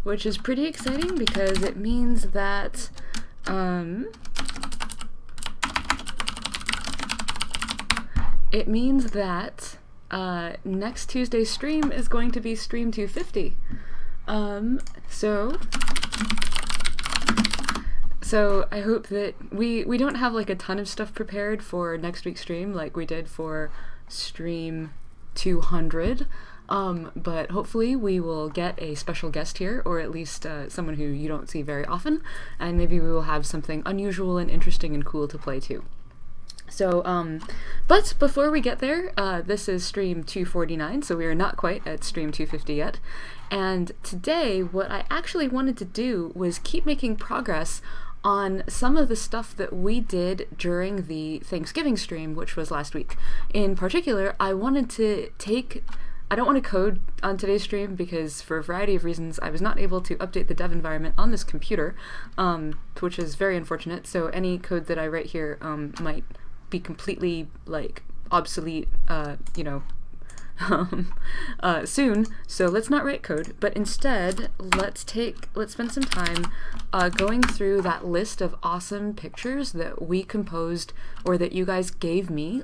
which is pretty exciting because it means that next Tuesday's stream is going to be stream 250. So I hope that we don't have like a ton of stuff prepared for next week's stream like we did for stream 200, but hopefully we will get a special guest here, or at least someone who you don't see very often, and maybe we will have something unusual and interesting and cool to play too. So, but before we get there, this is stream 249, so we are not quite at stream 250 yet. And today, what I actually wanted to do was keep making progress on some of the stuff that we did during the Thanksgiving stream, which was last week. In particular, I wanted to I don't want to code on today's stream because for a variety of reasons I was not able to update the dev environment on this computer, which is very unfortunate. So any code that I write here might be completely like obsolete, soon. So let's not write code, but instead let's spend some time going through that list of awesome pictures that we composed, or that you guys gave me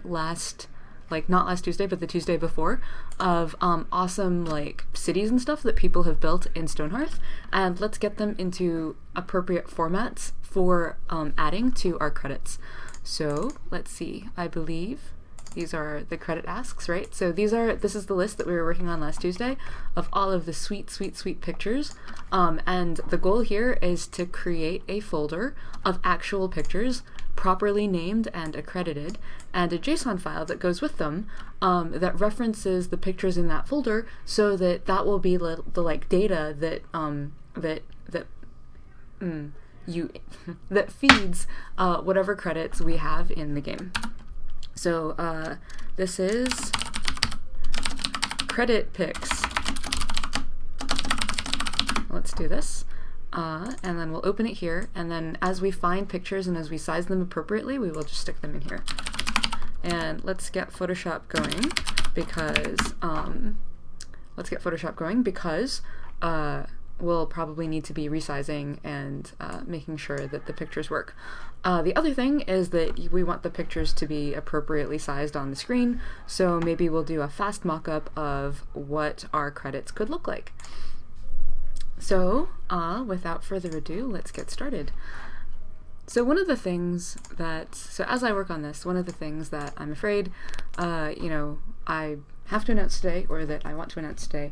not last Tuesday, but the Tuesday before, of awesome like cities and stuff that people have built in Stonehearth, and let's get them into appropriate formats for adding to our credits. So let's see, I believe these are the credit asks, right? So this is the list that we were working on last Tuesday of all of the sweet, sweet, sweet pictures. And the goal here is to create a folder of actual pictures, properly named and accredited, and a JSON file that goes with them that references the pictures in that folder, so that will be the like data that feeds whatever credits we have in the game. So this is credit pics. Let's do this. And then we'll open it here, and then as we find pictures and as we size them appropriately, we will just stick them in here. And let's get Photoshop going because we'll probably need to be resizing and making sure that the pictures work. The other thing is that we want the pictures to be appropriately sized on the screen, so maybe we'll do a fast mock-up of what our credits could look like. So, without further ado, let's get started. So as I work on this, one of the things that I'm afraid, I have to announce today, or that I want to announce today,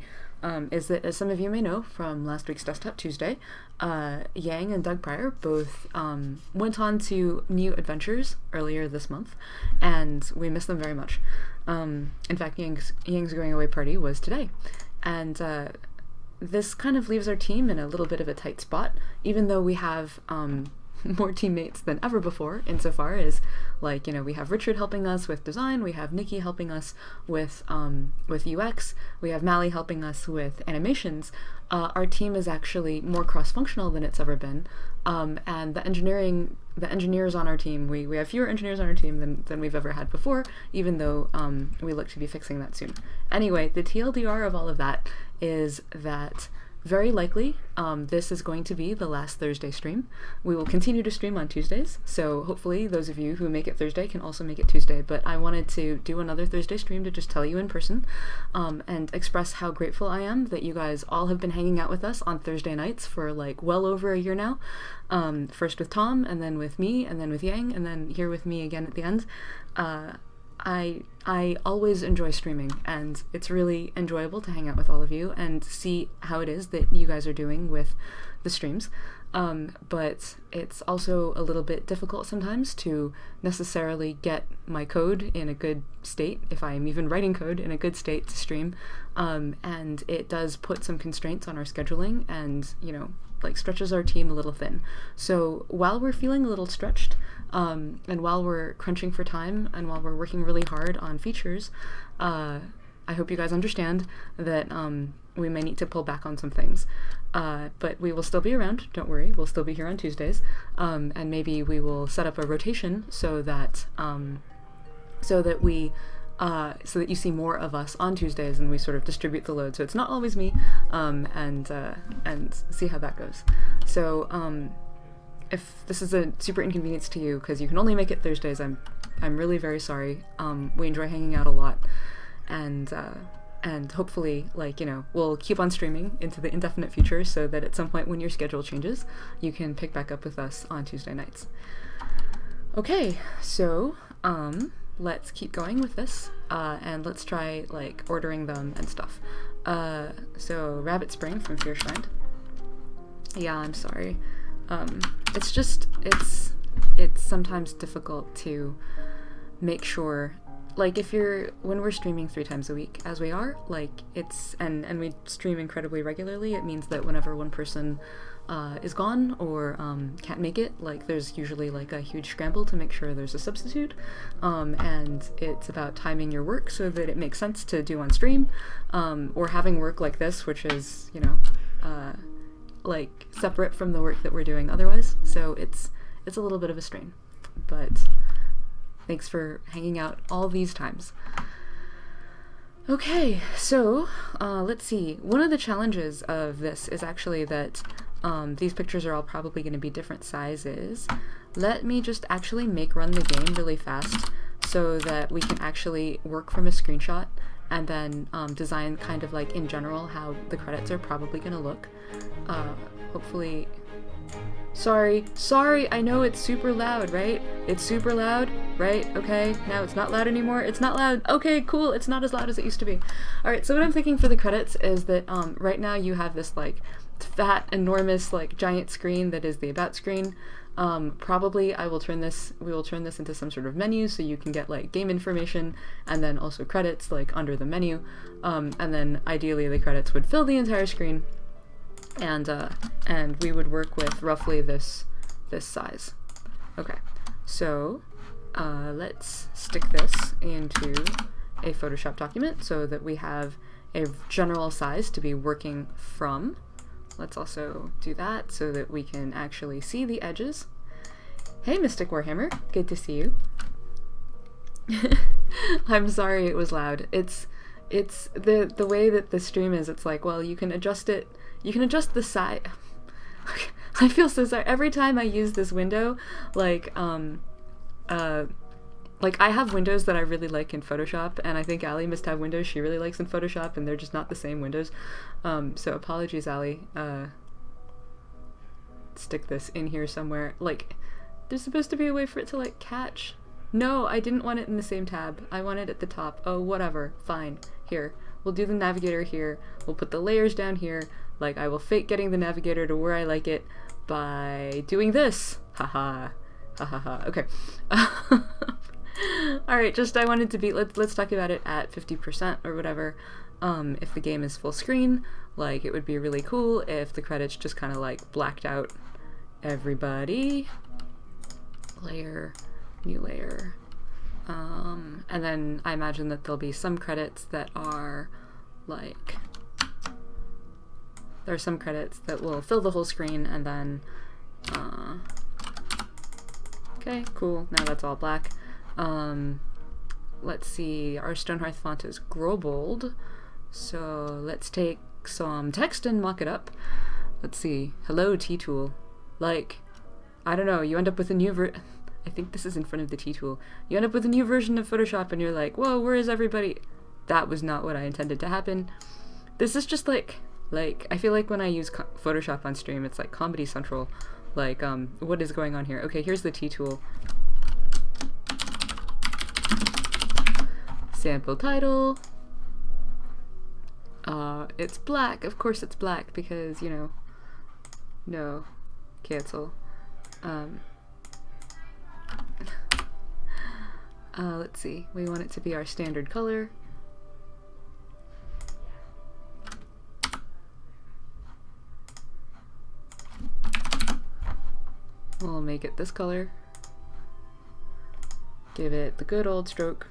is that, as some of you may know from last week's Desktop Tuesday, Yang and Doug Pryor both went on to new adventures earlier this month, and we miss them very much. In fact, Yang's going away party was today, and this kind of leaves our team in a little bit of a tight spot, even though we have more teammates than ever before, insofar as, we have Richard helping us with design, we have Nikki helping us with UX, we have Mally helping us with animations. Our team is actually more cross-functional than it's ever been, and the engineers on our team, we have fewer engineers on our team than we've ever had before, even though we look to be fixing that soon. Anyway, the TLDR of all of that is that very likely, this is going to be the last Thursday stream. We will continue to stream on Tuesdays, so hopefully those of you who make it Thursday can also make it Tuesday, but I wanted to do another Thursday stream to just tell you in person, and express how grateful I am that you guys all have been hanging out with us on Thursday nights for well over a year now. First with Tom, and then with me, and then with Yang, and then here with me again at the end. I always enjoy streaming, and it's really enjoyable to hang out with all of you and see how it is that you guys are doing with the streams. But it's also a little bit difficult sometimes to necessarily get my code in a good state, if I'm even writing code in a good state to stream. And it does put some constraints on our scheduling and, stretches our team a little thin. So while we're feeling a little stretched, and while we're crunching for time, and while we're working really hard on features, I hope you guys understand that we may need to pull back on some things. But we will still be around, don't worry, we'll still be here on Tuesdays, and maybe we will set up a rotation so that we so that you see more of us on Tuesdays and we sort of distribute the load. So it's not always me, and see how that goes. So if this is a super inconvenience to you because you can only make it Thursdays, I'm really very sorry. We enjoy hanging out a lot, and hopefully, like, you know, we'll keep on streaming into the indefinite future so that at some point when your schedule changes, you can pick back up with us on Tuesday nights. Okay, so let's keep going with this, and let's try like ordering them and stuff. So Rabbit Spring from Fearshrind. Yeah, I'm sorry. It's just, it's sometimes difficult to make sure, like, when we're streaming 3 times a week, as we are, like, and we stream incredibly regularly, it means that whenever one person is gone or can't make it, like, there's usually like a huge scramble to make sure there's a substitute, and it's about timing your work so that it makes sense to do on stream, or having work like this, which is, you know, like separate from the work that we're doing otherwise. So it's a little bit of a strain, but thanks for hanging out all these times. Okay, so let's see. One of the challenges of this is actually that these pictures are all probably going to be different sizes. Let me just actually run the game really fast so that we can actually work from a screenshot and then design kind of like in general how the credits are probably going to look. Hopefully... Sorry, I know it's super loud, right? It's super loud, right? Okay, now it's not loud anymore. It's not loud. Okay, cool. It's not as loud as it used to be. Alright, so what I'm thinking for the credits is that right now you have this like fat, enormous, like giant screen that is the about screen. Probably we will turn this into some sort of menu so you can get like game information and then also credits like under the menu, and then ideally the credits would fill the entire screen, and we would work with roughly this size. Okay, so let's stick this into a Photoshop document so that we have a general size to be working from. Let's also do that so that we can actually see the edges. Hey, Mystic Warhammer, good to see you. I'm sorry it was loud. It's the way that the stream is, it's like, well, you can adjust it, you can adjust the size. I feel so sorry. Every time I use this window, like I have windows that I really like in Photoshop, and I think Allie must have windows she really likes in Photoshop, and they're just not the same windows. So apologies, Allie. Stick this in here somewhere. Like, there's supposed to be a way for it to, like, catch. No, I didn't want it in the same tab. I want it at the top. Oh, whatever. Fine. Here. We'll do the navigator here. We'll put the layers down here. Like, I will fake getting the navigator to where I like it by doing this. Haha. Ha ha ha. Okay. Alright, just I wanted to be, let's talk about it at 50% or whatever. If the game is full screen, like, it would be really cool if the credits just kind of like blacked out everybody. Layer, new layer. And then I imagine that there'll be some credits that are like, there are some credits that will fill the whole screen, and then okay, cool, now that's all black. Let's see, our Stonehearth font is Grobold, so let's take some text and mock it up. Let's see, hello T-Tool. Like, I don't know, you end up with a new I think this is in front of the T-Tool. You end up with a new version of Photoshop and you're like, whoa, where is everybody? That was not what I intended to happen. This is just like, I feel like when I use Photoshop on stream, it's like Comedy Central. Like, what is going on here? Okay, here's the T-Tool. Sample title. It's black. Of course it's black because, you know, no, cancel. Let's see. We want it to be our standard color. We'll make it this color. Give it the good old stroke.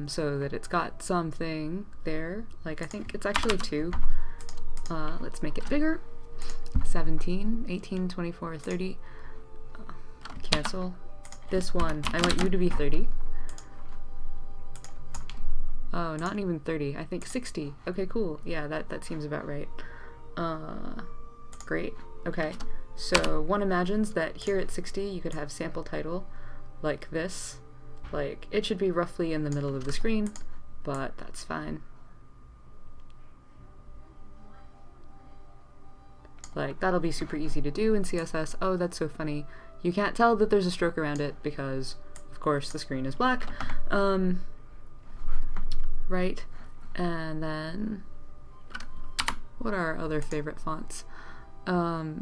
So that it's got something there. Like, I think it's actually 2. Let's make it bigger. 17, 18, 24, 30. Cancel. This one, I want you to be 30. Oh, not even 30. I think 60. Okay, cool. Yeah, that seems about right. Great. Okay. So one imagines that here at 60 you could have sample title like this. Like, it should be roughly in the middle of the screen, but that's fine. Like, that'll be super easy to do in CSS. Oh, that's so funny. You can't tell that there's a stroke around it because, of course, the screen is black. Right. And then, what are our other favorite fonts? No,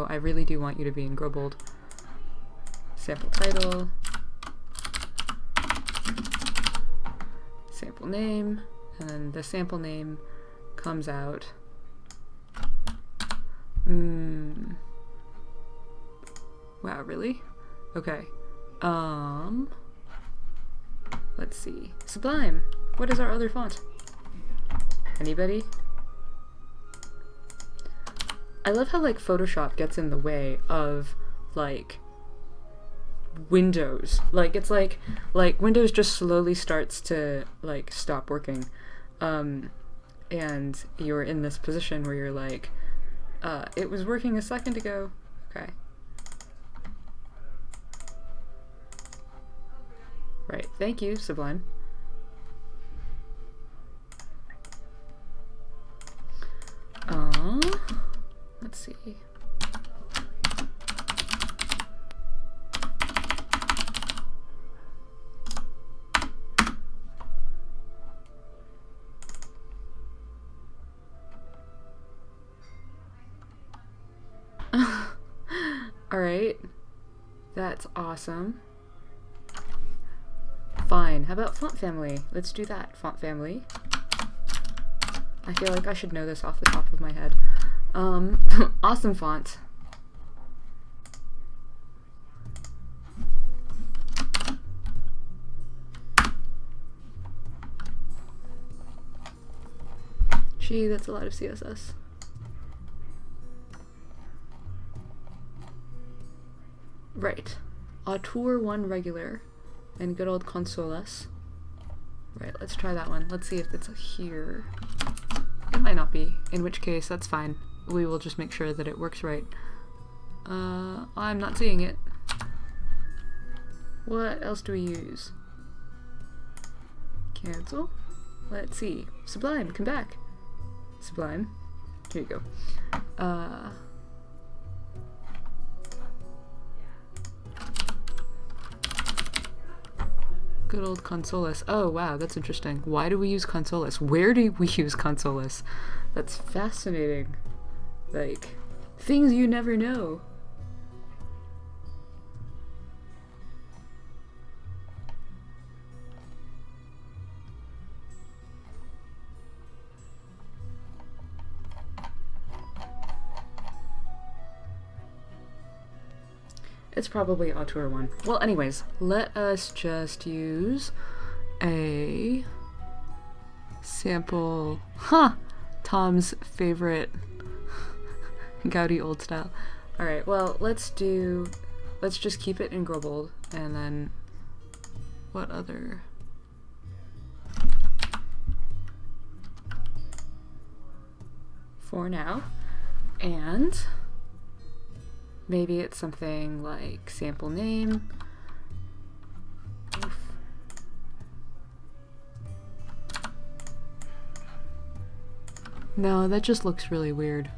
I really do want you to be in Grobold. Sample title. Sample name. And then the sample name comes out. Wow, really? Okay. Let's see. Sublime. What is our other font? Anybody? I love how, like, Photoshop gets in the way of, like, Windows. Like, it's like Windows just slowly starts to, like, stop working. And you're in this position where you're like, it was working a second ago. Okay. Right. Thank you, Sublime. Let's see. All right. That's awesome. Fine. How about font family? Let's do that. Font family. I feel like I should know this off the top of my head. Awesome font. Gee, that's a lot of CSS. Right. Auteur 1 regular and good old Consolas. Right, let's try that one. Let's see if it's here. It might not be, in which case that's fine. We will just make sure that it works right. I'm not seeing it. What else do we use? Cancel? Let's see. Sublime, come back. Sublime. Here you go. Good old Consolas. Oh wow, that's interesting. Why do we use Consolas? Where do we use Consolas? That's fascinating. Like, things you never know. It's probably Auteur 1. Well, anyways, let us just use a sample. Tom's favorite Gaudi old style. Alright, well, let's just keep it in Grobold, and then what other? For now. And maybe it's something like sample name. Oof. No, that just looks really weird.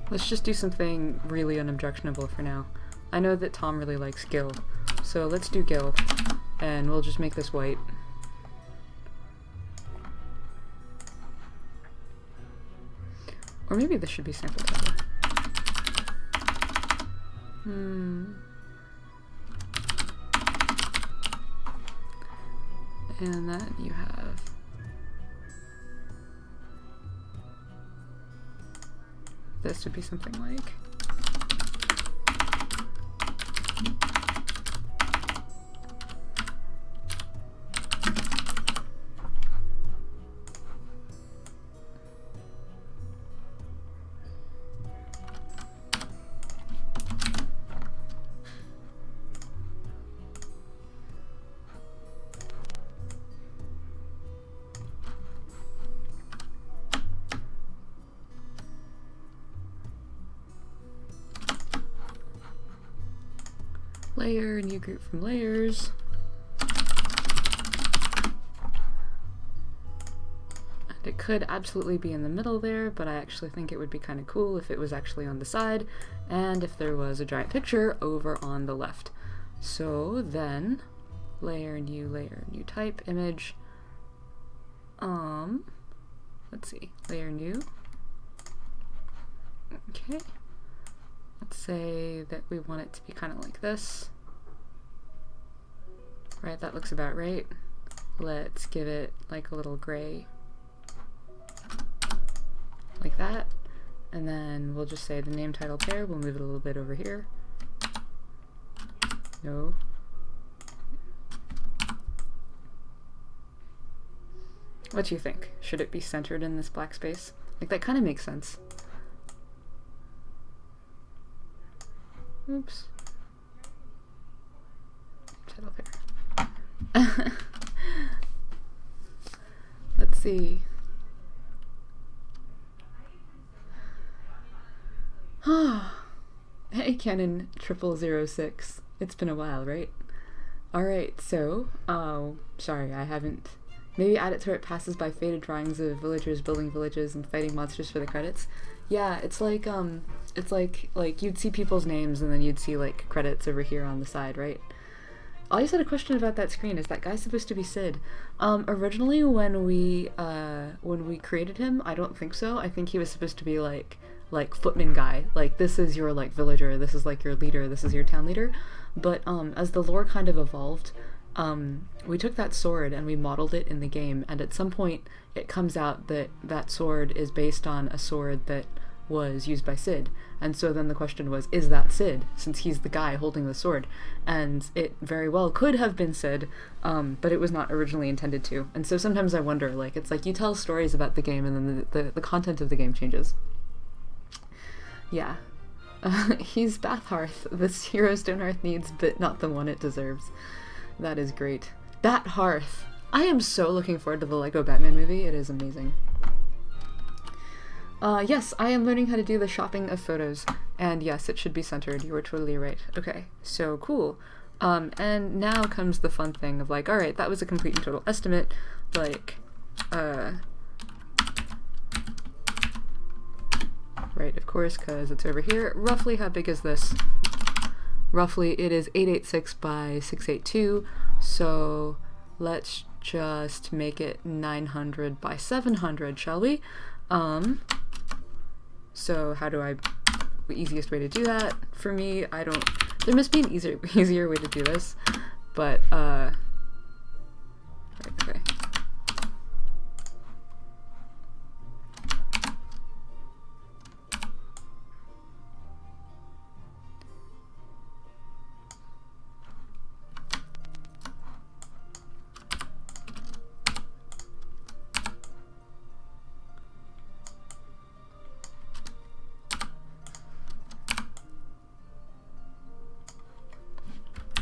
Let's just do something really unobjectionable for now. I know that Tom really likes Gil, so let's do Gil. And we'll just make this white. Or maybe this should be sample title. And then you have this would be something like layer, new group from layers. And it could absolutely be in the middle there, but I actually think it would be kind of cool if it was actually on the side, and if there was a giant picture over on the left. So then, layer, new type, image. Let's see, layer, new. Okay. Let's say that we want it to be kind of like this. Right, that looks about right. Let's give it like a little gray. Like that. And then we'll just say the name title pair. We'll move it a little bit over here. No. What do you think? Should it be centered in this black space? Like, that kind of makes sense. Oops. Title pair. Let's see. Hey, Canon 0006. It's been a while, right? Alright, so, sorry, I haven't. Maybe add it to where it passes by faded drawings of villagers building villages and fighting monsters for the credits. Yeah, it's like you'd see people's names and then you'd see like credits over here on the side, right? I always had a question about that screen. Is that guy supposed to be Sid? Originally when we created him, I don't think so. I think he was supposed to be like footman guy. Like, this is your like villager, this is like your leader, this is your town leader. But as the lore kind of evolved, we took that sword and we modeled it in the game, and at some point it comes out that that sword is based on a sword that was used by Sid. And so then the question was, is that Sid, since he's the guy holding the sword? And it very well could have been Sid, but it was not originally intended to. And so sometimes I wonder, like, it's like you tell stories about the game and then the content of the game changes. Yeah. He's Bathhearth. This hero Stonehearth needs, but not the one it deserves. That is great. Bat Hearth! I am so looking forward to the Lego Batman movie. It is amazing. Yes, I am learning how to do the shopping of photos. And yes, it should be centered. You were totally right. Okay, so cool. And now comes the fun thing of like, alright, that was a complete and total estimate. Like, right, of course, because it's over here. Roughly how big is this? Roughly it is 886 by 682, so let's just make it 900 by 700, shall we? So how do the easiest way to do that? For me, there must be an easier way to do this, but, right, okay.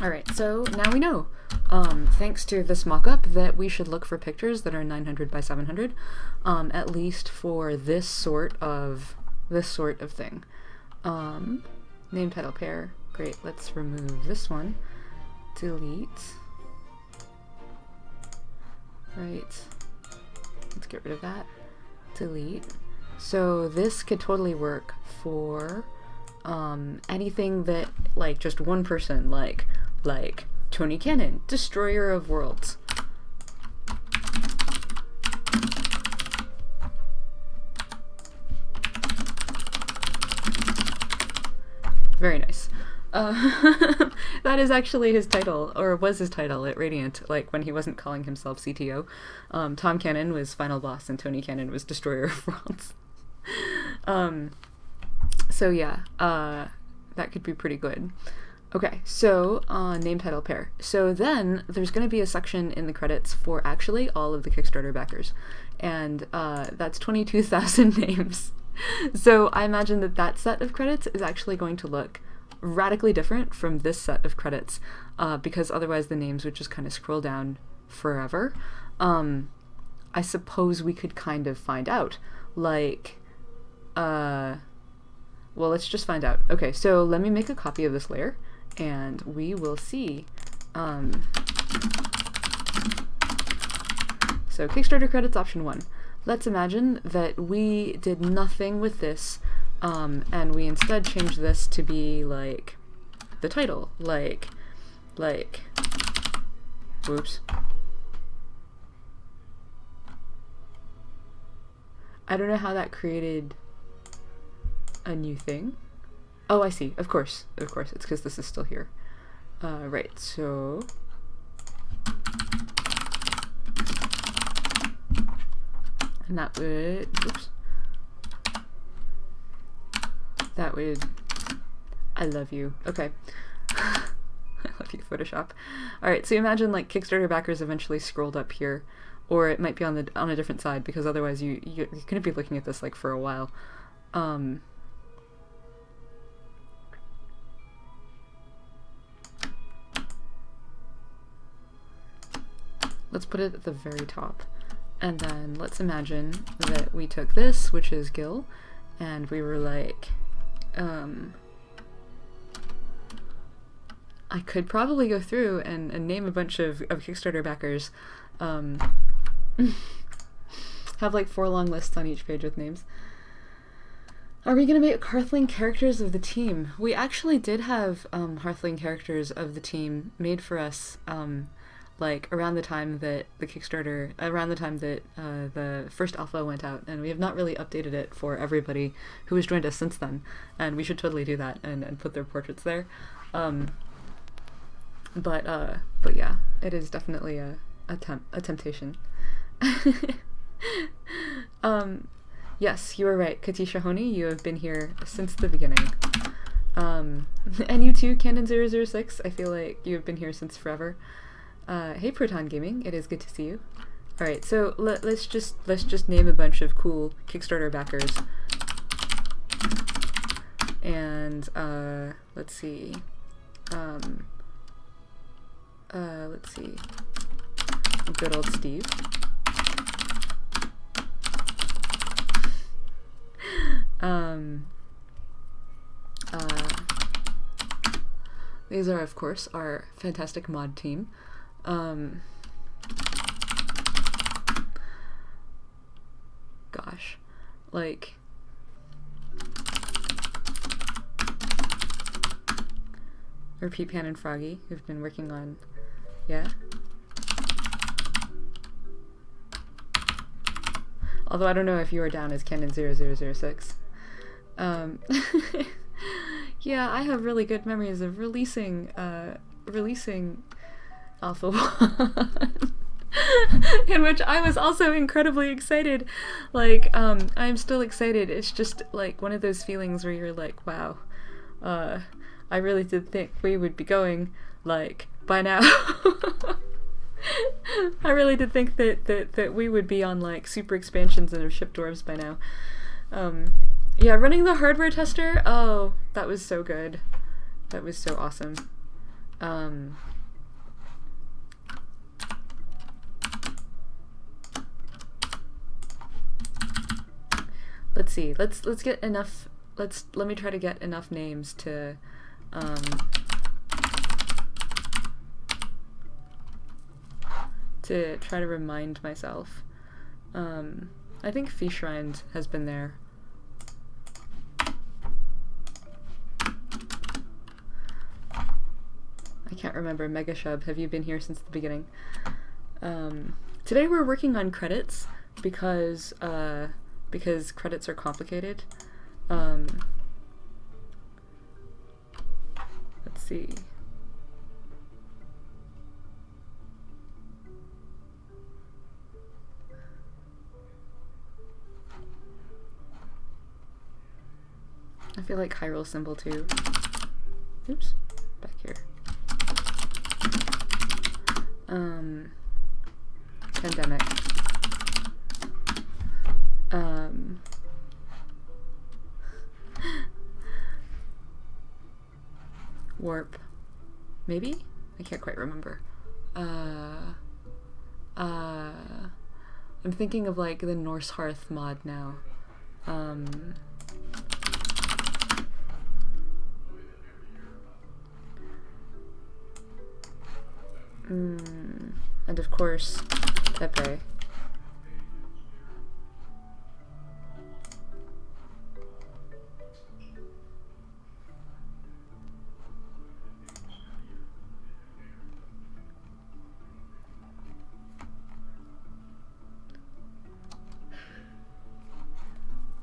Alright, so now we know, thanks to this mock-up, that we should look for pictures that are 900 by 700, at least for this sort of thing. Name, title, pair. Great, let's remove this one. Delete. Right. Let's get rid of that. Delete. So this could totally work for anything that, like, just one person, like Tony Cannon, Destroyer of Worlds. Very nice. That is actually his title, or was his title at Radiant, like when he wasn't calling himself CTO. Tom Cannon was Final Boss and Tony Cannon was Destroyer of Worlds. So yeah, that could be pretty good. Okay, so name, title, pair. So then there's going to be a section in the credits for actually all of the Kickstarter backers, and that's 22,000 names. So I imagine that that set of credits is actually going to look radically different from this set of credits, because otherwise the names would just kind of scroll down forever. I suppose we could kind of find out, like, well, let's just find out. Okay, so let me make a copy of this layer, and we will see. So Kickstarter credits option 1. Let's imagine that we did nothing with this, and we instead changed this to be like the title, like, whoops. I don't know how that created a new thing. Oh, I see. Of course. It's because this is still here. Right, so... And that would... Oops. That would... I love you. Okay. I love you, Photoshop. Alright, so imagine like Kickstarter backers eventually scrolled up here. Or it might be on a different side, because otherwise you're gonna be looking at this like for a while. Let's put it at the very top. And then let's imagine that we took this, which is Gil, and we were like, I could probably go through and name a bunch of Kickstarter backers. Have like 4 long lists on each page with names. Are we gonna make Hearthling characters of the team? We actually did have Hearthling characters of the team made for us, like around the time that the first alpha went out, and we have not really updated it for everybody who has joined us since then, and we should totally do that and put their portraits there. But yeah, it is definitely a temptation. Yes, you were right, Katisha Honey, you have been here since the beginning. And you too, Canon006, I feel like you have been here since forever. Hey Proton Gaming, it is good to see you. Alright, so let's just name a bunch of cool Kickstarter backers. And let's see. Good old Steve. These are, of course, our fantastic mod team. Gosh, like, Repeat Pan and Froggy, who've been working on, yeah. Although I don't know if you are down as Canon0006. Yeah, I have really good memories of releasing Alpha 1, in which I was also incredibly excited. Like, I'm still excited. It's just like one of those feelings where you're like, wow, I really did think we would be going, like, by now. I really did think that we would be on like super expansions and have shipped dwarves by now. Yeah, running the hardware tester, oh, that was so good. That was so awesome. Let's see, let's get enough, let me try to get enough names to try to remind myself. I think Feashrind has been there. I can't remember. Megashub, have you been here since the beginning? Today we're working on credits because credits are complicated. Let's see. I feel like Chiral symbol too. Oops, back here. Pandemic. Warp. Maybe? I can't quite remember. I'm thinking of like the Norse Hearth mod now. And of course, Pepe.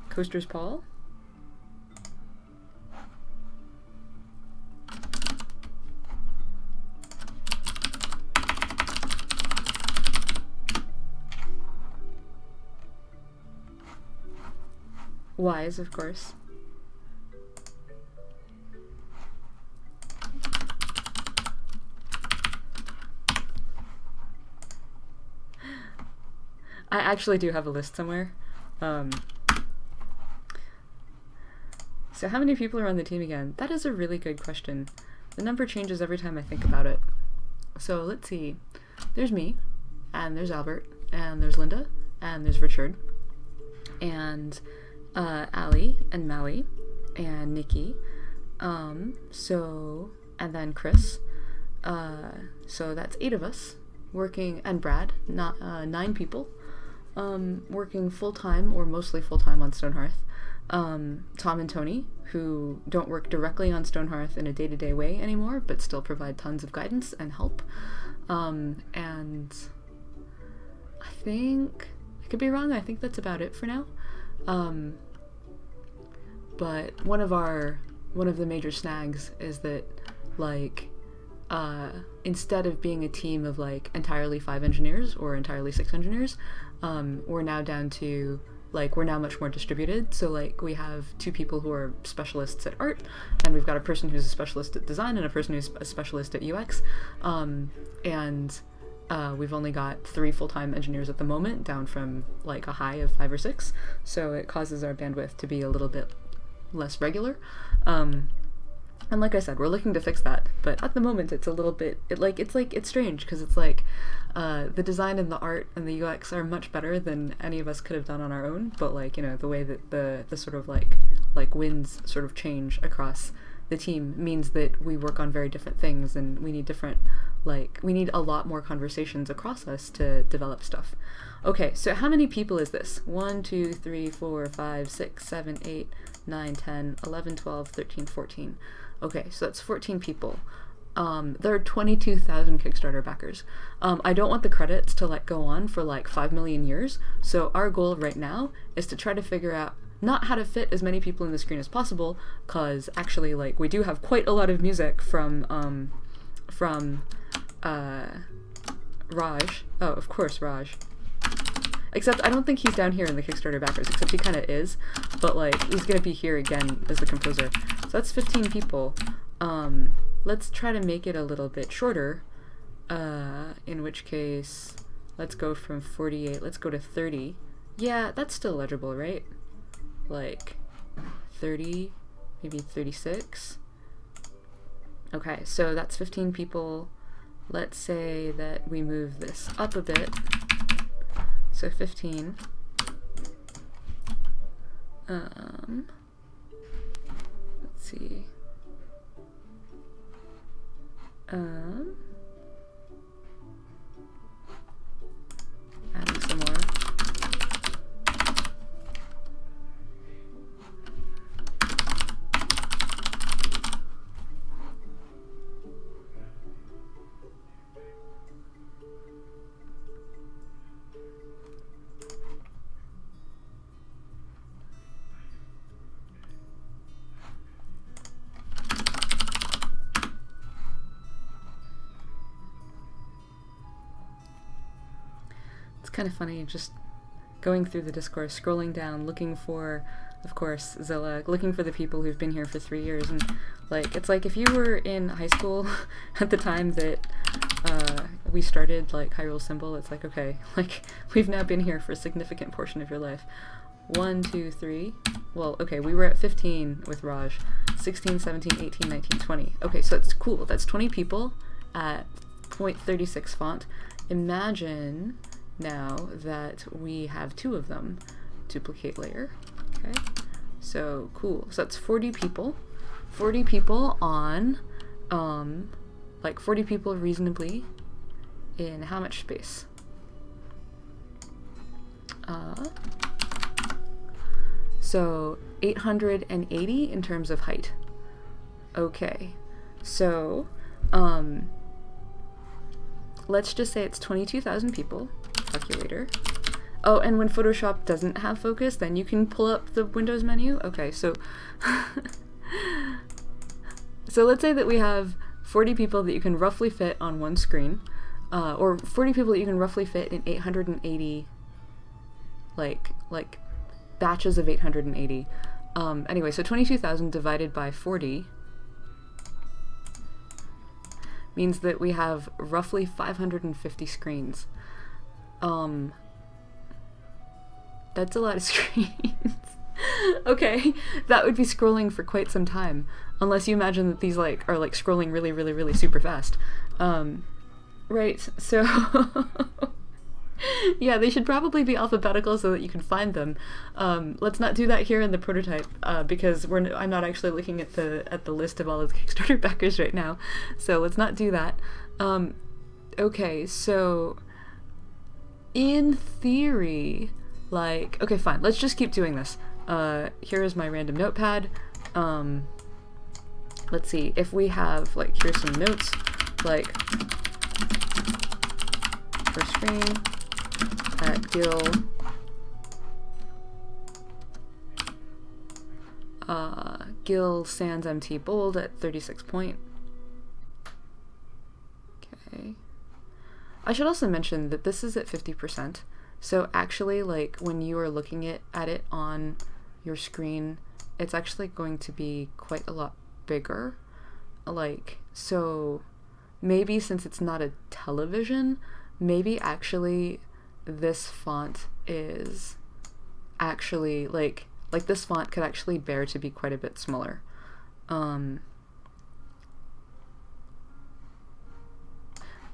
Coaster's Paul. Wise, of course. I actually do have a list somewhere. So how many people are on the team again? That is a really good question. The number changes every time I think about it. So let's see. There's me, and there's Albert, and there's Linda, and there's Richard, and Allie, and Maui, and Nikki. And then Chris. So that's 8 of us working, and Brad, 9 people, working full-time or mostly full-time on Stonehearth. Tom and Tony, who don't work directly on Stonehearth in a day-to-day way anymore, but still provide tons of guidance and help. And I think, I could be wrong, I think that's about it for now. But one of the major snags is that, like, instead of being a team of, like, entirely 5 engineers or entirely 6 engineers, we're now down to, like, we're now much more distributed. So, like, we have 2 people who are specialists at art, and we've got a person who's a specialist at design and a person who's a specialist at UX. We've only got 3 full-time engineers at the moment, down from, like, a high of 5 or 6. So it causes our bandwidth to be a little bit less regular. And like I said, we're looking to fix that, but at the moment it's a little bit, it's strange, because it's like, the design and the art and the UX are much better than any of us could have done on our own, but, like, you know, the way that the sort of like winds sort of change across the team means that we work on very different things, and we need we need a lot more conversations across us to develop stuff. Okay, so how many people is this? 1, 2, 3, 4, 5, 6, 7, 8, 9, 10, 11, 12, 13, 14. Okay, so that's 14 people. There are 22,000 Kickstarter backers. I don't want the credits to, like, go on for, like, 5 million years, so our goal right now is to try to figure out not how to fit as many people in the screen as possible, because actually, like, we do have quite a lot of music from Raj. Oh, of course, Raj. Except I don't think he's down here in the Kickstarter backers, except he kind of is, but, like, he's gonna be here again as the composer. So that's 15 people. Let's try to make it a little bit shorter, in which case, let's go from 48, let's go to 30. Yeah, that's still legible, right? Like, 30, maybe 36. Okay, so that's 15 people. Let's say that we move this up a bit. So 15. Let's see. Adding some more. Kind of funny just going through the Discord, scrolling down, looking for, of course, Zilla, looking for the people who've been here for 3 years, and, like, it's like if you were in high school at the time that we started, like, Hyrule Symbol, it's like, okay, like, we've now been here for a significant portion of your life. 1, 2, 3, well, okay, we were at 15 with Raj, 16, 17, 18, 19, 20. Okay, so that's cool, that's 20 people at 0.36 font. Imagine now that we have 2 of them. Duplicate layer. Okay, so cool. So that's 40 people. 40 people on, like, 40 people reasonably in how much space? So 880 in terms of height. Okay, so let's just say it's 22,000 people. Calculator. Oh, and when Photoshop doesn't have focus, then you can pull up the Windows menu. Okay, so so let's say that we have 40 people that you can roughly fit on one screen, or 40 people that you can roughly fit in 880, like batches of 880. Anyway, so 22,000 divided by 40 means that we have roughly 550 screens. That's a lot of screens. Okay, that would be scrolling for quite some time, unless you imagine that these like are like scrolling really, really, really super fast. Right, so yeah, they should probably be alphabetical so that you can find them. Let's not do that here in the prototype, because I'm not actually looking at the list of all of the Kickstarter backers right now, so let's not do that. Okay, so in theory, like, okay, fine, let's just keep doing this. Here is my random notepad. Let's see, if we have, like, here's some notes, like, first screen, at Gil sans MT bold at 36 point. Okay. I should also mention that this is at 50%. So actually, like, when you are looking at it on your screen, it's actually going to be quite a lot bigger. Like, so maybe since it's not a television, maybe actually this font is actually, like this font could actually bear to be quite a bit smaller.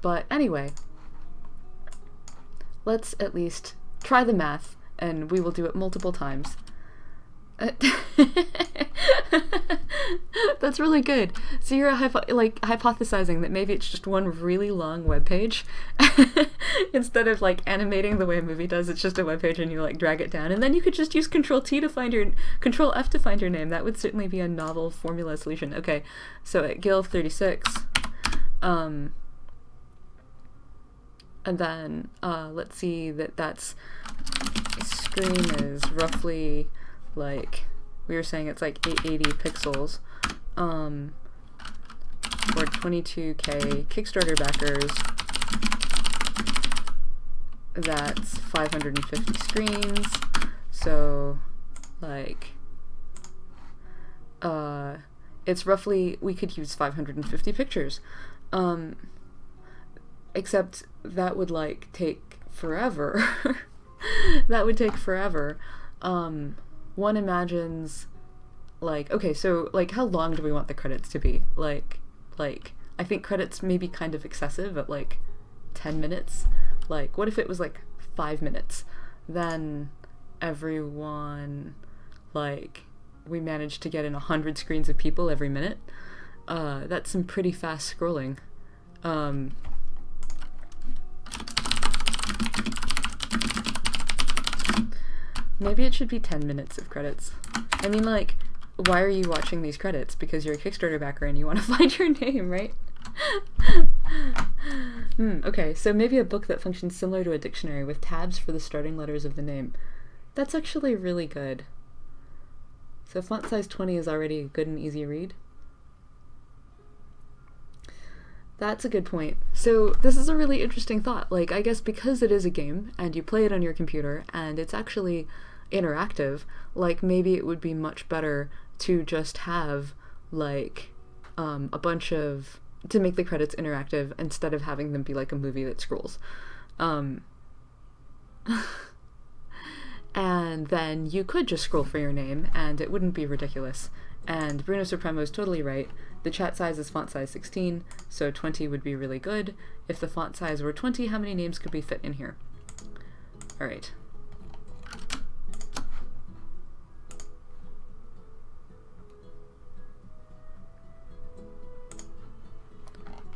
But anyway, let's at least try the math, and we will do it multiple times. That's really good. So you're hypothesizing that maybe it's just one really long web page instead of like animating the way a movie does. It's just a web page and you like drag it down, and then you could just use Control F to find your name. That would certainly be a novel formula solution. Okay, so at Gil 36, and then let's see that's screen is roughly, like, we were saying it's like 880 pixels, for 22k Kickstarter backers. That's 550 screens. So, like, it's roughly, we could use 550 pictures. Except that would, like, take forever. That would take forever. One imagines, like, okay, so, like, how long do we want the credits to be? Like, I think credits may be kind of excessive at, like, 10 minutes. Like, what if it was, like, 5 minutes? Then everyone, like, we managed to get in 100 screens of people every minute. That's some pretty fast scrolling. Maybe it should be 10 minutes of credits. I mean, like, why are you watching these credits? Because you're a Kickstarter backer and you want to find your name, right? Okay, so maybe a book that functions similar to a dictionary with tabs for the starting letters of the name. That's actually really good. So font size 20 is already a good and easy read. That's a good point. So this is a really interesting thought. Like, I guess because it is a game and you play it on your computer and it's actually interactive, like, maybe it would be much better to just have, like, a bunch of, to make the credits interactive instead of having them be like a movie that scrolls. And then you could just scroll for your name and it wouldn't be ridiculous. And Bruno Supremo is totally right. The chat size is font size 16, so 20 would be really good. If the font size were 20, how many names could we fit in here? All right.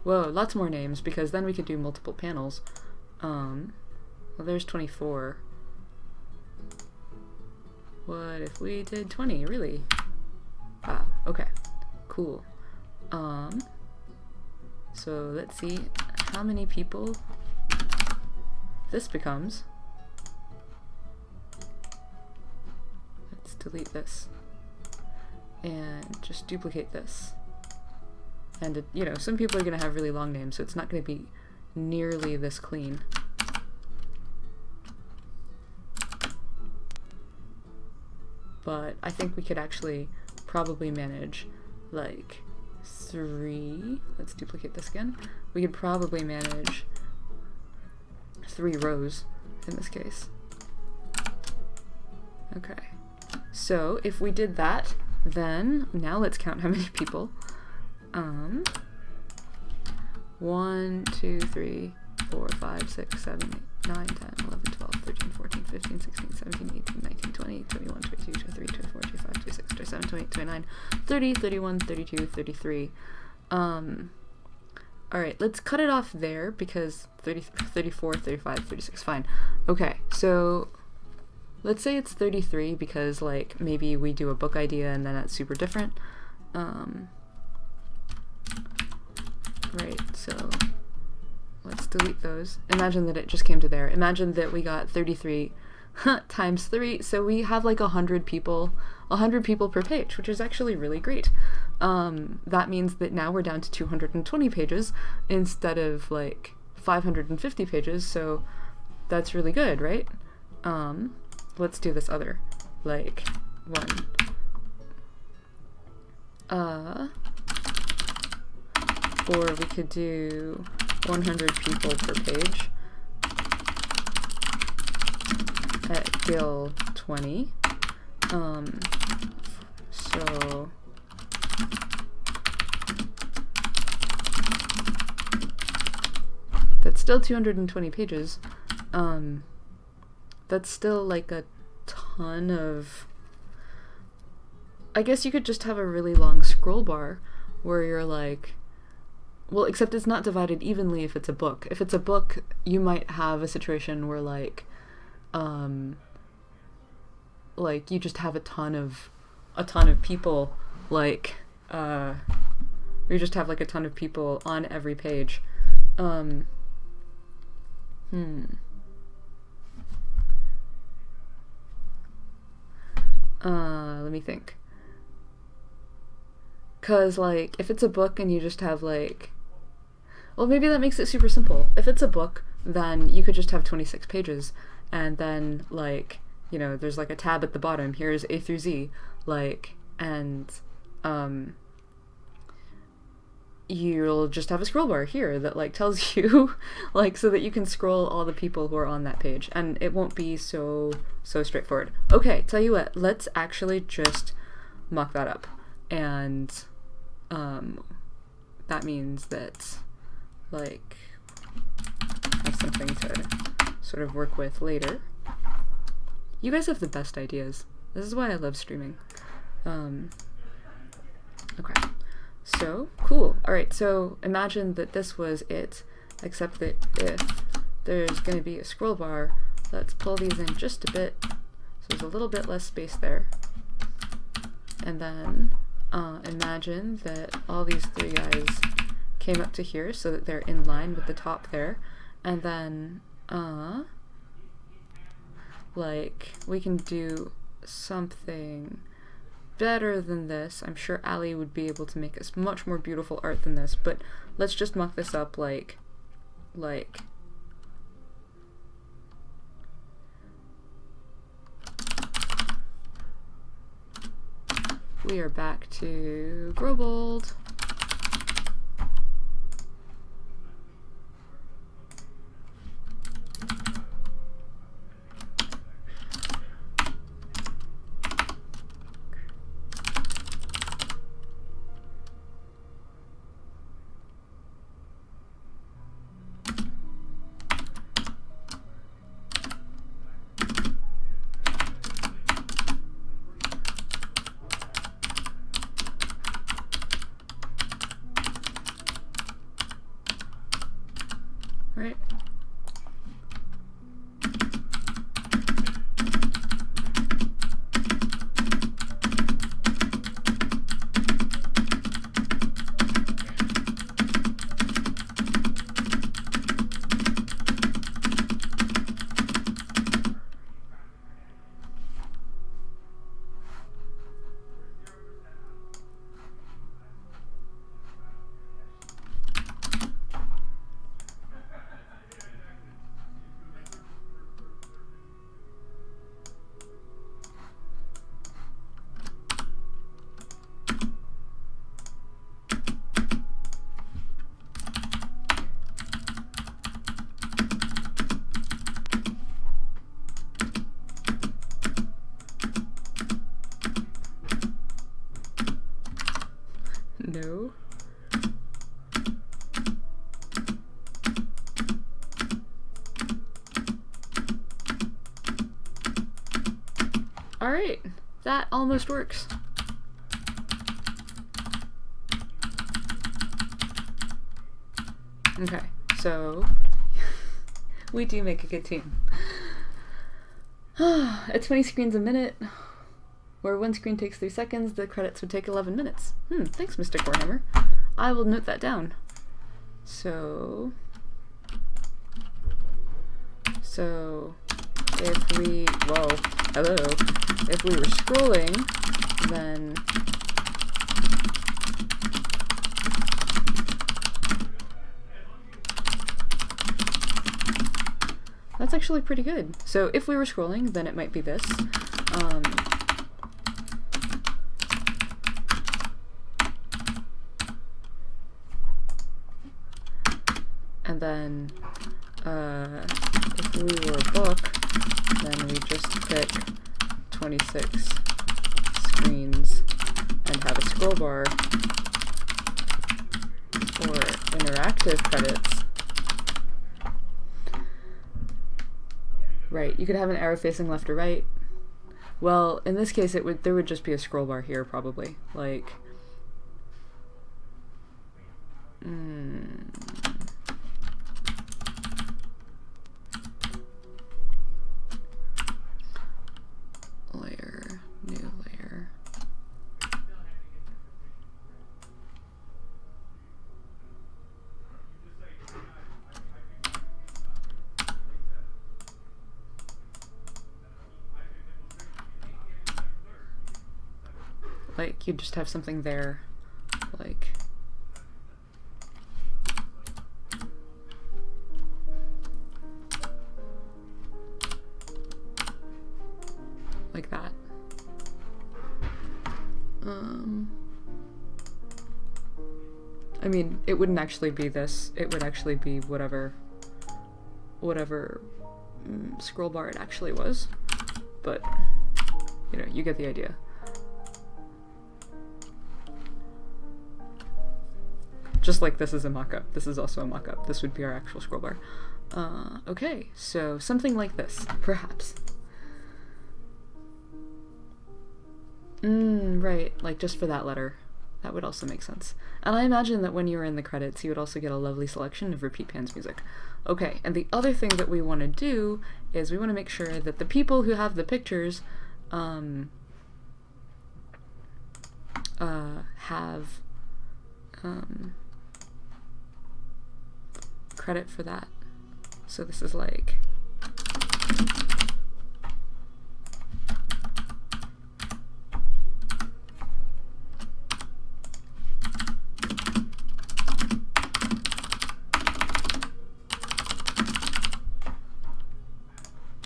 Whoa, lots more names, because then we could do multiple panels. Well, there's 24. What if we did 20, really? Wow, okay, cool. So let's see how many people this becomes. Let's delete this and just duplicate this. And you know, some people are going to have really long names, so it's not going to be nearly this clean. But I think we could actually probably manage like 3. Let's duplicate this again. We could probably manage 3 rows in this case. Okay, so if we did that, then now let's count how many people. 1, 2, 3, 4, 5, 6, 7, 8, 9, 10, 11, 12, 13, 14, 15, 16, 17, 18, 19, 20, 21, 22, 23, 24, 25, 26, 27, 28, 29, 30, 31, 32, 33. Alright, let's cut it off there because 30, 34, 35, 36, fine. Okay, so let's say it's 33 because like maybe we do a book idea and then that's super different. Right, so let's delete those. Imagine that it just came to there. Imagine that we got 33 times 3, so we have like 100 people per page, which is actually really great. That means that now we're down to 220 pages instead of like 550 pages, so that's really good, right? Let's do this other, like, one. Or we could do 100 people per page at Gil 20. So that's still 220 pages. That's still like a ton of... I guess you could just have a really long scroll bar where you're like... Well, except it's not divided evenly if it's a book. If it's a book, you might have a situation where like you just have a ton of people, like you just have like a ton of people on every page. Let me think. 'Cause like if it's a book and you just have like, well, maybe that makes it super simple. If it's a book, then you could just have 26 pages, and then like, you know, there's like a tab at the bottom. Here's A through Z, like, and you'll just have a scroll bar here that like tells you like, so that you can scroll all the people who are on that page, and it won't be so straightforward. Okay, tell you what, let's actually just mock that up, and that means that like have something to sort of work with later. You guys have the best ideas. This is why I love streaming. Okay, so cool. Alright, so imagine that this was it, except that if there's going to be a scroll bar, let's pull these in just a bit so there's a little bit less space there. And then imagine that all these 3 guys came up to here so that they're in line with the top there, and then like we can do something better than this. I'm sure Ali would be able to make us much more beautiful art than this, but let's just mock this up like we are back to Grobold. right? No. All right, that almost works. Okay, so we do make a good team. At 20 screens a minute, where one screen takes 3 seconds, the credits would take 11 minutes. Thanks, Mr. Corehammer. I will note that down. So if we, well, hello, if we were scrolling, then that's actually pretty good. So if we were scrolling, then it might be this. And then if we were a book, then we just pick 26 screens and have a scroll bar for interactive credits. Right, you could have an arrow facing left or right. Well, in this case, there would just be a scroll bar here, probably. Like, layer, new layer. Like, you just have something there, like that. I mean, it wouldn't actually be this. It would actually be whatever scroll bar it actually was. But, you know, you get the idea. Just like this is a mock-up. This is also a mock-up. This would be our actual scroll bar. Okay, so something like this, perhaps. Right, like just for that letter. That would also make sense. And I imagine that when you were in the credits, you would also get a lovely selection of Repeat Pan's music. Okay, and the other thing that we want to do is we want to make sure that the people who have the pictures have credit for that. So this is like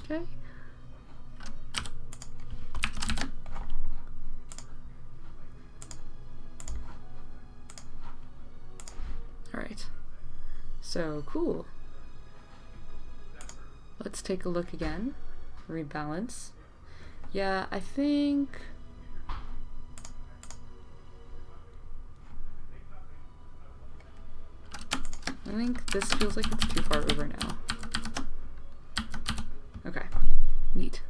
okay. All right. So cool. Let's take a look again. Rebalance. Yeah, I think this feels like it's too far over now. Okay. Neat.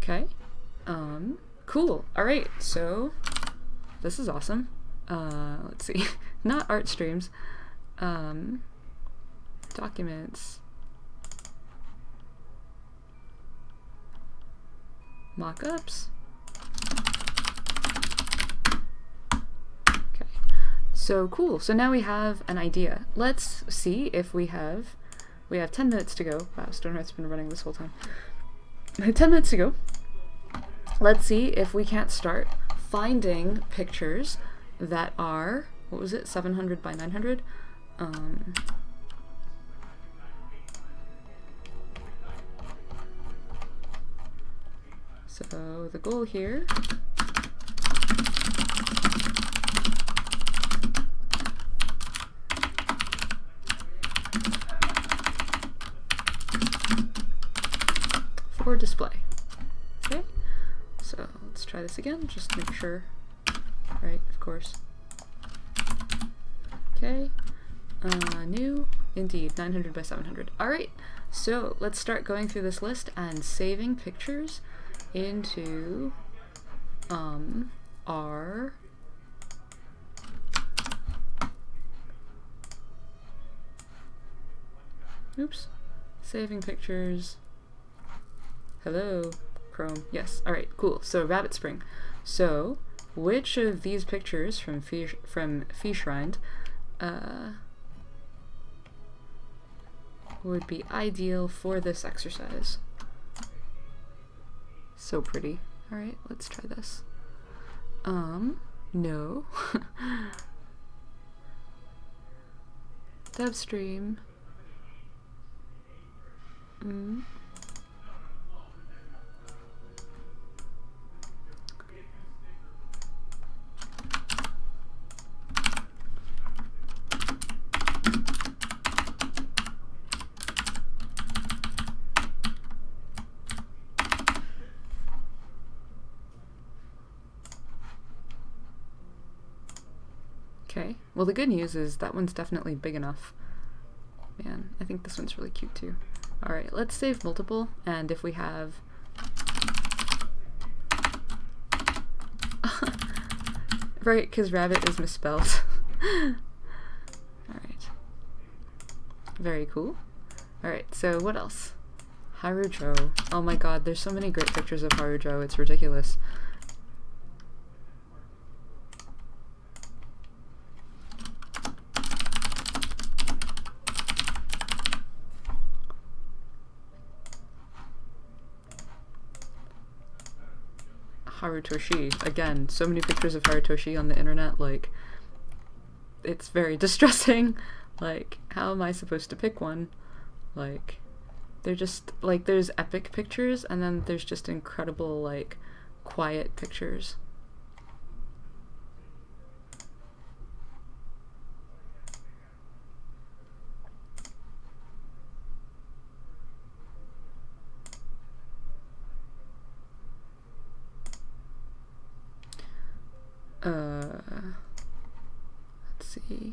Okay. Cool. All right. So this is awesome. Let's see. Not art streams. documents, mockups. Okay, so cool. So now we have an idea. Let's see if we have 10 minutes to go. Wow, Stonehearth's been running this whole time. 10 minutes to go. Let's see if we can't start finding pictures that are, what was it, 700 by 900? So the goal here for display. Okay, so let's try this again, just to make sure. Right, of course. Okay, new, indeed, 900 by 700. All right, so let's start going through this list and saving pictures into our saving pictures. Hello, Chrome. Yes. All right. Cool. So Rabbit Spring. So which of these pictures from Fishrind would be ideal for this exercise? So pretty. All right. Let's try this. No. Dev stream. Okay, well the good news is that one's definitely big enough. Man, I think this one's really cute too. Alright, let's save multiple, and if we have... right, because rabbit is misspelled. Alright. Very cool. Alright, so what else? Harujo. Oh my god, there's so many great pictures of Harujo, it's ridiculous. Harutoshi. Again, so many pictures of Harutoshi on the internet, like, it's very distressing. Like, how am I supposed to pick one? Like, they're just, like, there's epic pictures, and then there's just incredible, like, quiet pictures. Let's see.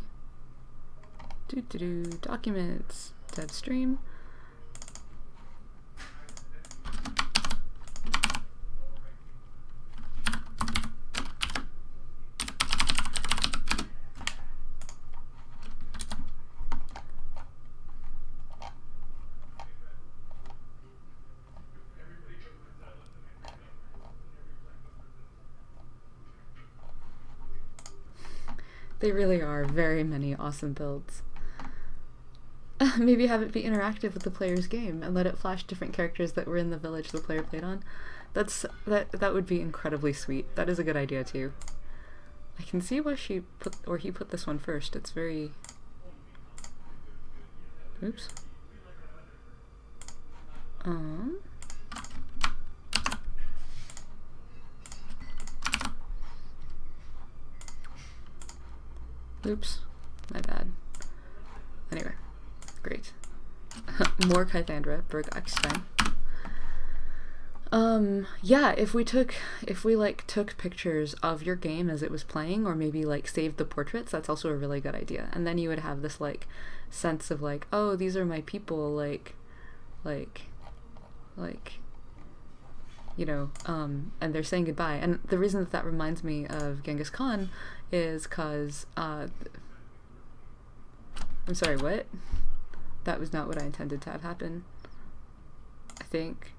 Documents, dev stream. They really are very many awesome builds. Maybe have it be interactive with the player's game and let it flash different characters that were in the village the player played on. That would be incredibly sweet. That is a good idea too. I can see why he put this one first. It's very... Oops. Oops, my bad. Anyway, great. More Kythandra, Berg Eckstein. Yeah, if we like took pictures of your game as it was playing, or maybe like saved the portraits, that's also a really good idea. And then you would have this like sense of like, oh, these are my people, like, you know, and they're saying goodbye. And the reason that reminds me of Genghis Khan is because, I'm sorry, what? That was not what I intended to have happen, I think.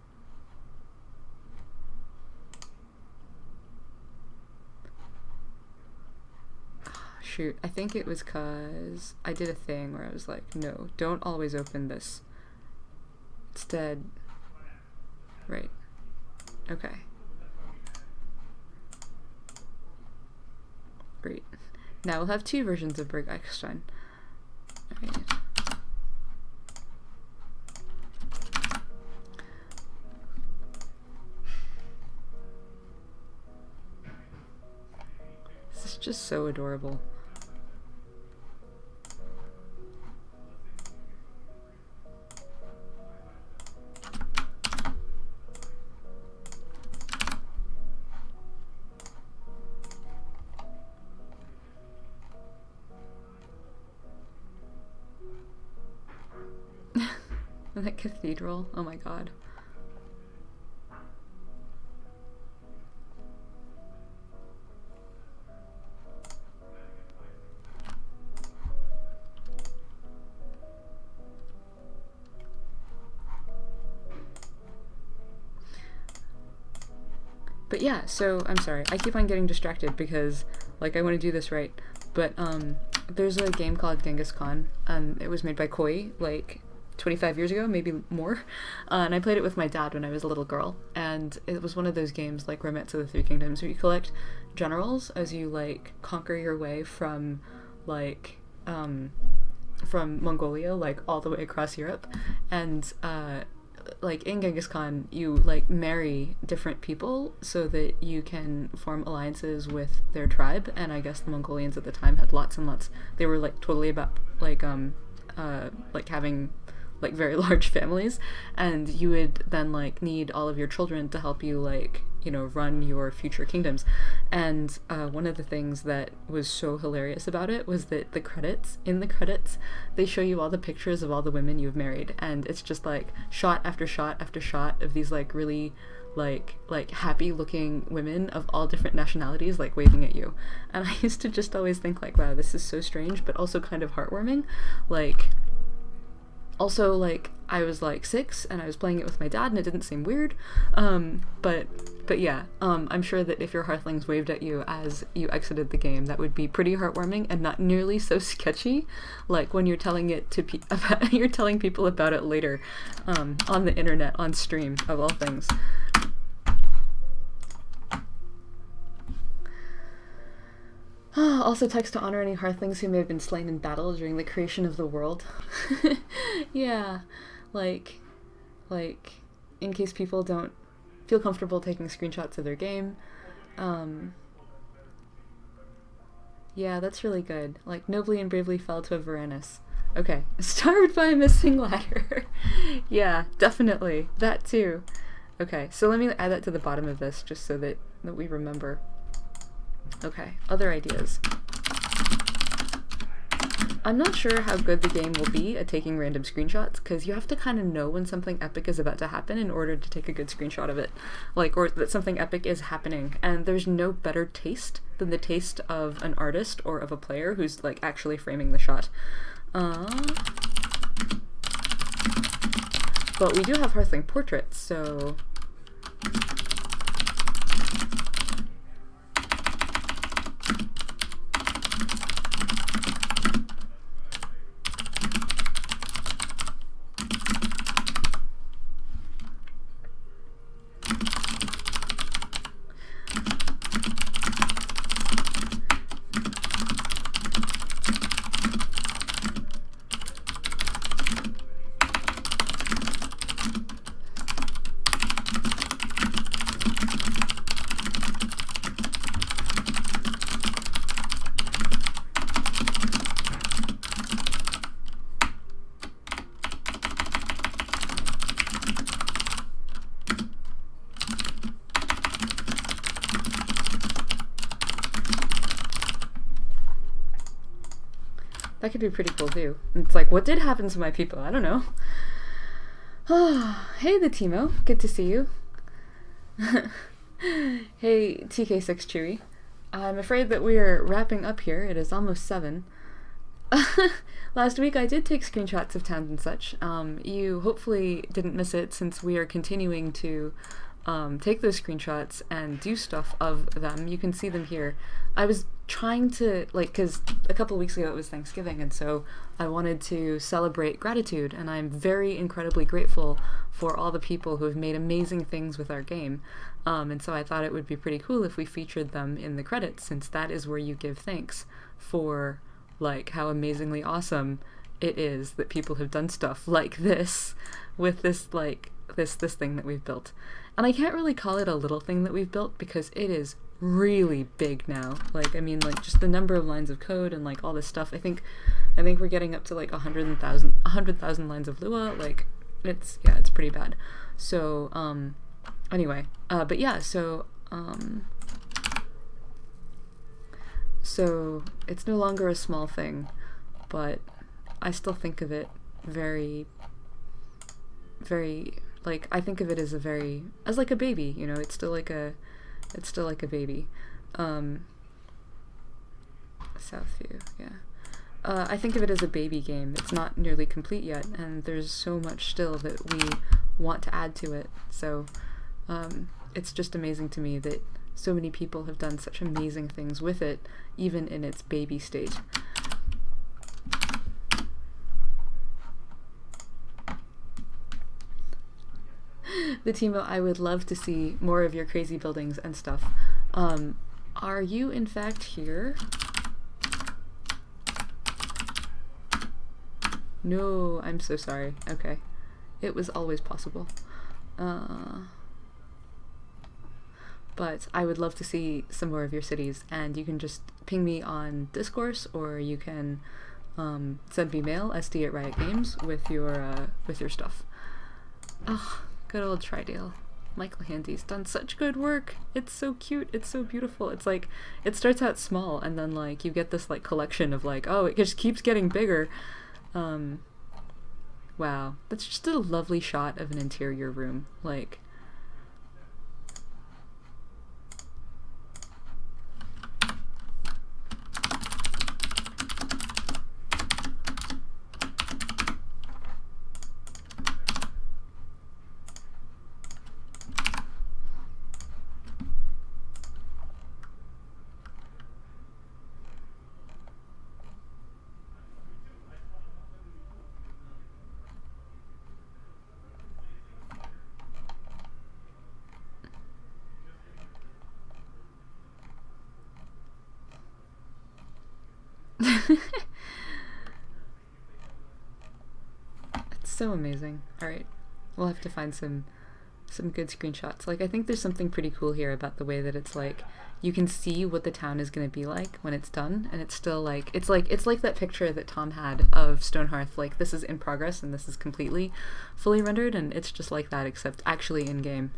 Shoot, I think it was because I did a thing where I was like, no, don't always open this. Instead, right. Okay. Great. Now we'll have 2 versions of Berg Eckstein. Alright. This is just so adorable. That cathedral, oh my god. But yeah, so I'm sorry, I keep on getting distracted because like I want to do this right, but there's a game called Genghis Khan, and it was made by Koei like 25 years ago, maybe more, and I played it with my dad when I was a little girl, and it was one of those games like Romance of the Three Kingdoms where you collect generals as you like conquer your way from like from Mongolia like all the way across Europe, and like in Genghis Khan you like marry different people so that you can form alliances with their tribe, and I guess the Mongolians at the time had lots and lots, they were like totally about like having like very large families, and you would then like need all of your children to help you like, you know, run your future kingdoms. And one of the things that was so hilarious about it was that in the credits they show you all the pictures of all the women you've married, and it's just like shot after shot after shot of these like really like happy looking women of all different nationalities like waving at you. And I used to just always think like, wow, this is so strange but also kind of heartwarming. Like also, like, I was like 6 and I was playing it with my dad and it didn't seem weird, but yeah, I'm sure that if your hearthlings waved at you as you exited the game, that would be pretty heartwarming and not nearly so sketchy like when you're telling it to you're telling people about it later on the internet, on stream, of all things. Also text to honor any hearthlings who may have been slain in battle during the creation of the world. Yeah, like, in case people don't feel comfortable taking screenshots of their game. Yeah, that's really good. Like, nobly and bravely fell to a Varanus. Okay, starved by a missing ladder. Yeah, definitely. That too. Okay, so let me add that to the bottom of this just so that we remember. Okay, other ideas. I'm not sure how good the game will be at taking random screenshots, because you have to kind of know when something epic is about to happen in order to take a good screenshot of it. Like, or that something epic is happening, and there's no better taste than the taste of an artist or of a player who's, like, actually framing the shot. But we do have Hearthling portraits, so... That could be pretty cool too. It's like, what did happen to my people? I don't know. Oh, hey, the Timo. Good to see you. Hey, TK6 Chewy. I'm afraid that we are wrapping up here. It is almost 7. Last week I did take screenshots of towns and such. You hopefully didn't miss it since we are continuing to take those screenshots and do stuff of them. You can see them here. I was trying to, because a couple of weeks ago it was Thanksgiving, and so I wanted to celebrate gratitude, and I'm very incredibly grateful for all the people who have made amazing things with our game. And so I thought it would be pretty cool if we featured them in the credits, since that is where you give thanks for how amazingly awesome it is that people have done stuff like this with this this thing that we've built. And I can't really call it a little thing that we've built because it is really big now. Just the number of lines of code and all this stuff. I think we're getting up to 100,000 lines of Lua. It's pretty bad. So anyway, but yeah, so it's no longer a small thing, but I still think of it very, very, I think of it as a baby, it's still like a baby. Southview, yeah. I think of it as a baby game. It's not nearly complete yet, and there's so much still that we want to add to it. So it's just amazing to me that so many people have done such amazing things with it, even in its baby state. The Timo, I would love to see more of your crazy buildings and stuff. Are you in fact here? No, I'm so sorry. Okay. It was always possible. But I would love to see some more of your cities, and you can just ping me on Discourse, or you can send me mail, sd@riotgames, with your stuff. Oh, good old Tridale. Michael Handy's done such good work. It's so cute. It's so beautiful. It's it starts out small, and then you get this collection of oh, it just keeps getting bigger. Wow, that's just a lovely shot of an interior room. It's so amazing. Alright, we'll have to find some good screenshots. I think there's something pretty cool here about the way that it's you can see what the town is going to be like when it's done, and it's still it's like that picture that Tom had of Stonehearth, this is in progress and this is completely fully rendered, and it's just like that, except actually in game.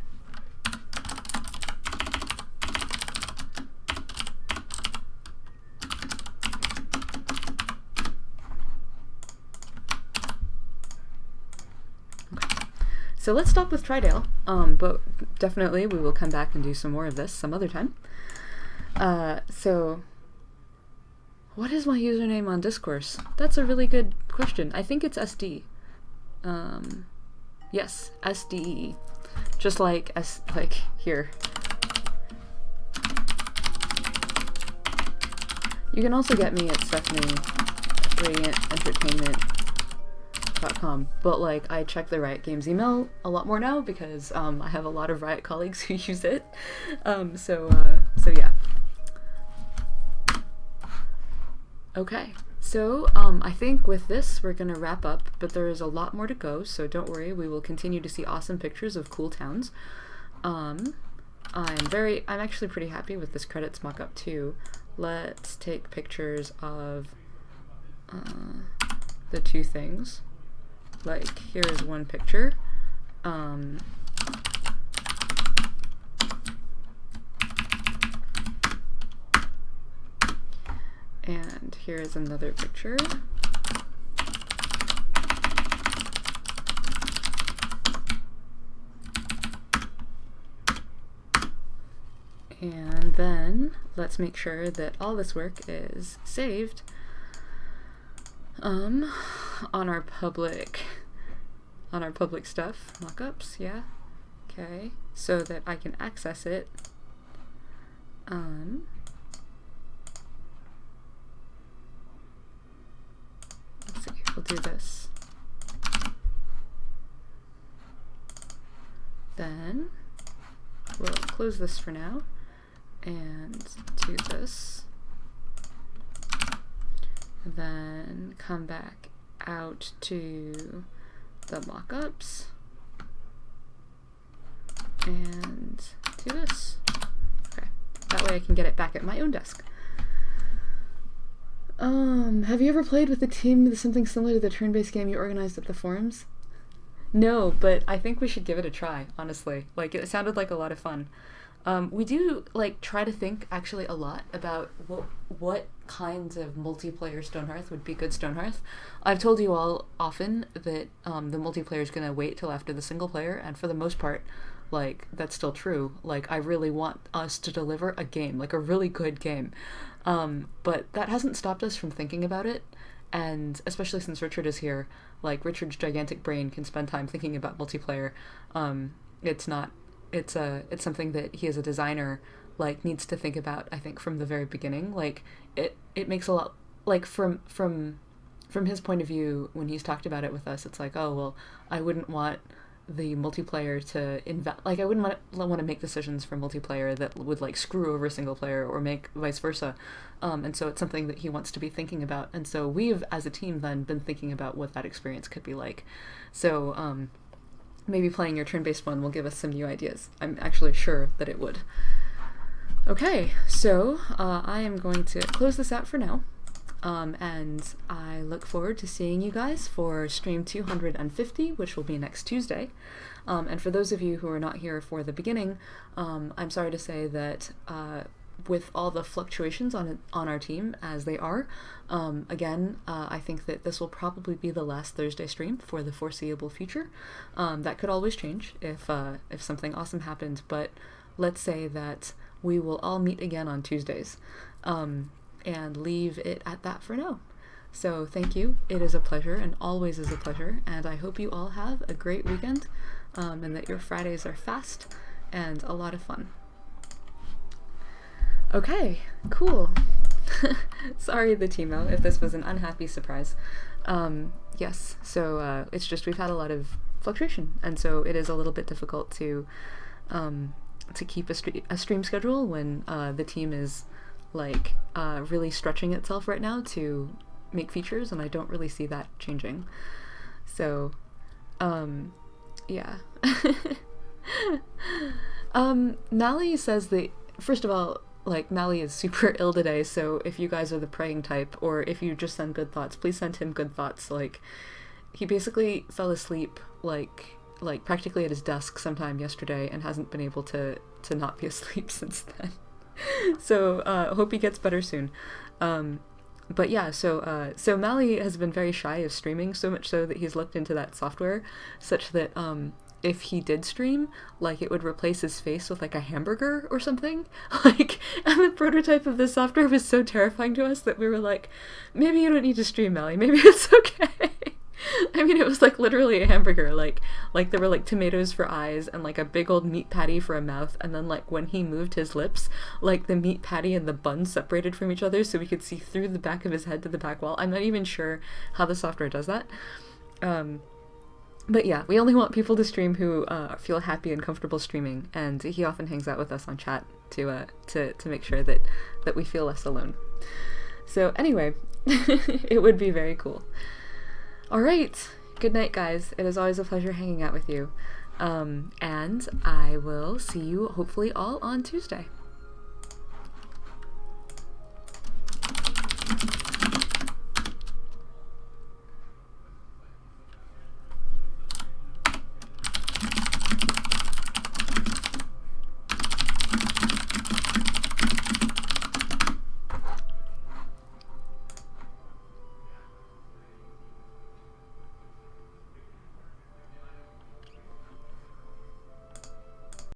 So let's stop with Tridale, but definitely we will come back and do some more of this some other time. So what is my username on Discourse? That's a really good question. I think it's SD. Yes, SDE. Just here. You can also get me at StephanieRadiantEntertainment.com, but I check the Riot Games email a lot more now because I have a lot of Riot colleagues who use it. So yeah. Okay, so I think with this we're gonna wrap up, but there is a lot more to go, so don't worry, we will continue to see awesome pictures of cool towns. I'm actually pretty happy with this credits mock-up too. Let's take pictures of the two things. Here is one picture. And here is another picture. And then let's make sure that all this work is saved. Um, on our public stuff, mockups, yeah. Okay, so that I can access it. Let's see, we'll do this. Then we'll close this for now and do this. Then come back out to the mockups and do this. Okay, that way I can get it back at my own desk. Have you ever played with a team with something similar to the turn-based game you organized at the forums? No, but I think we should give it a try, honestly. Like, it sounded like a lot of fun. We do, like, try to think, actually, a lot about what kinds of multiplayer Stonehearth would be good Stonehearth. I've told you all often that the multiplayer is going to wait till after the single player, and for the most part, like, that's still true. Like, I really want us to deliver a game, like a really good game. But that hasn't stopped us from thinking about it, and especially since Richard is here, like, Richard's gigantic brain can spend time thinking about multiplayer. It's something that he as a designer, like, needs to think about, I think, from the very beginning. Like, it makes a lot, like, from his point of view, when he's talked about it with us, it's like, oh, well, I wouldn't want the multiplayer to I wouldn't want to make decisions for multiplayer that would, like, screw over single player or make vice versa. And so it's something that he wants to be thinking about. And so we've, as a team, then been thinking about what that experience could be like. So, maybe playing your turn-based one will give us some new ideas. I'm actually sure that it would. Okay, so I am going to close this out for now. And I look forward to seeing you guys for stream 250, which will be next Tuesday. And for those of you who are not here for the beginning, I'm sorry to say that with all the fluctuations on our team as they are, again, I think that this will probably be the last Thursday stream for the foreseeable future. That could always change if something awesome happened, but let's say that we will all meet again on Tuesdays. And leave it at that for now. So thank you. It is a pleasure, and always is a pleasure, and I hope you all have a great weekend, and that your Fridays are fast and a lot of fun. Okay, cool. Sorry, the Timo, if this was an unhappy surprise. Yes, so it's just we've had a lot of fluctuation, and so it is a little bit difficult to keep a stream schedule when the team is, like, really stretching itself right now to make features, and I don't really see that changing. So, yeah. Mally says that, first of all, like, Mally is super ill today, so if you guys are the praying type, or if you just send good thoughts, please send him good thoughts. Like, he basically fell asleep, like practically at his desk sometime yesterday, and hasn't been able to not be asleep since then. So hope he gets better soon. But yeah, so Mally has been very shy of streaming, so much so that he's looked into that software such that if he did stream, like, it would replace his face with, like, a hamburger or something. Like, and the prototype of the software was so terrifying to us that we were like, maybe you don't need to stream, Mally, maybe it's okay. I mean, it was, like, literally a hamburger. Like there were, like, tomatoes for eyes and, like, a big old meat patty for a mouth, and then, like, when he moved his lips, like, the meat patty and the bun separated from each other so we could see through the back of his head to the back wall. I'm not even sure how the software does that. But yeah, we only want people to stream who feel happy and comfortable streaming, and he often hangs out with us on chat to make sure that we feel less alone. So anyway, it would be very cool. All right, good night, guys. It is always a pleasure hanging out with you, and I will see you hopefully all on Tuesday.